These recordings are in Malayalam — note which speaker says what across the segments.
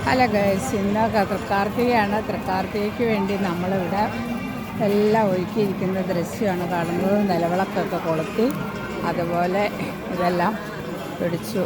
Speaker 1: ഹലോ ഗൈസ്, ഇന്ന് തൃക്കാർത്തികയാണ്. തൃക്കാർത്തികയ്ക്ക് വേണ്ടി നമ്മളിവിടെ എല്ലാം ഒരുക്കിയിരിക്കുന്ന ദൃശ്യമാണ് കാണുന്നത്. നിലവിളക്കൊക്കെ കൊളുത്തി അതുപോലെ ഇതെല്ലാം പിടിച്ചു.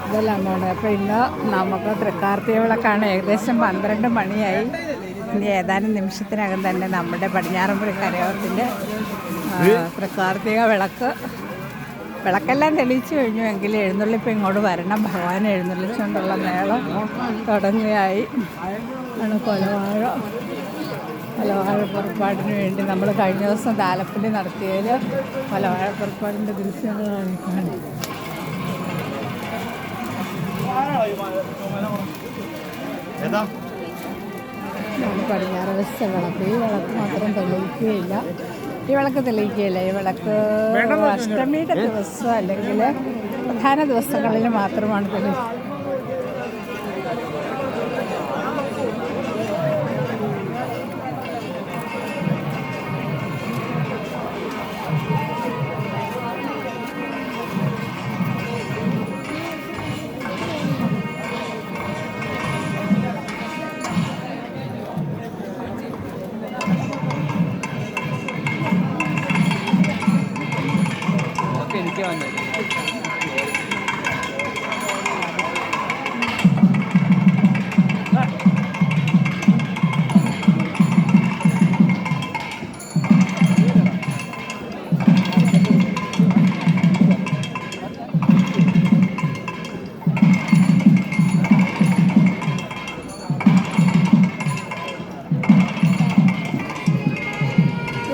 Speaker 1: ഇതെല്ലാം വേണം. അപ്പോൾ ഇന്ന് നമുക്ക് തൃക്കാർത്തിക വിളക്കാണ്. ഏകദേശം 12 മണിയായി. ഇനി ഏതാനും നിമിഷത്തിനകം തന്നെ നമ്മുടെ പടിഞ്ഞാറമ്പുഴ കരയോഗത്തിൻ്റെ തൃക്കാർത്തിക വിളക്കെല്ലാം തെളിയിച്ചു കഴിഞ്ഞു. എങ്കിലും എഴുന്നള്ളിപ്പ് ഇങ്ങോട്ട് വരണം. ഭഗവാനെ എഴുന്നള്ളിച്ചുകൊണ്ടുള്ള മേളം തുടങ്ങുകയായി ആണ്. കൊലവാഴ പുറപ്പാടിന് വേണ്ടി നമ്മൾ കഴിഞ്ഞ ദിവസം താലപ്പള്ളി നടത്തിയതിൽ കൊലവാഴ പുറപ്പാടിൻ്റെ ദൃശ്യങ്ങളാണ് കാണുന്നത്. പടിഞ്ഞാറ് വശത്തെ വിളക്ക്, ഈ വിളക്ക് മാത്രം തെളിയിക്കുകയില്ല. ഈ വിളക്ക് അഷ്ടമിയുടെ ദിവസം അല്ലെങ്കിൽ പ്രധാന ദിവസങ്ങളിൽ മാത്രമാണ് തെളിയിക്കുക. എനിക്ക് വന്നത്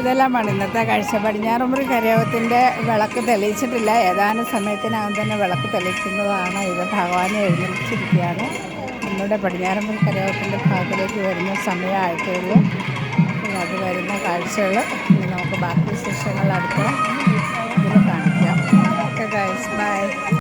Speaker 1: ഇതെല്ലാമാണ് ഇന്നത്തെ കാഴ്ച. പടിഞ്ഞാറമ്പുഴ കരയോഗത്തിൻ്റെ വിളക്ക് തെളിയിച്ചിട്ടില്ല. ഏതാനും സമയത്തിനകം തന്നെ വിളക്ക് തെളിയിക്കുന്നതാണ്. ഇത് ഭഗവാനെ എഴുന്നള്ളിച്ചിരിക്കുകയാണ്. നമ്മുടെ പടിഞ്ഞാറമ്പുഴ കരയോഗത്തിൻ്റെ ഭാഗത്തിലേക്ക് വരുന്ന സമയമായിട്ടുള്ളൂ. അത് വരുന്ന കാഴ്ചകൾ ഇനി നമുക്ക് ബാക്കി വിശേഷങ്ങൾ അടുത്ത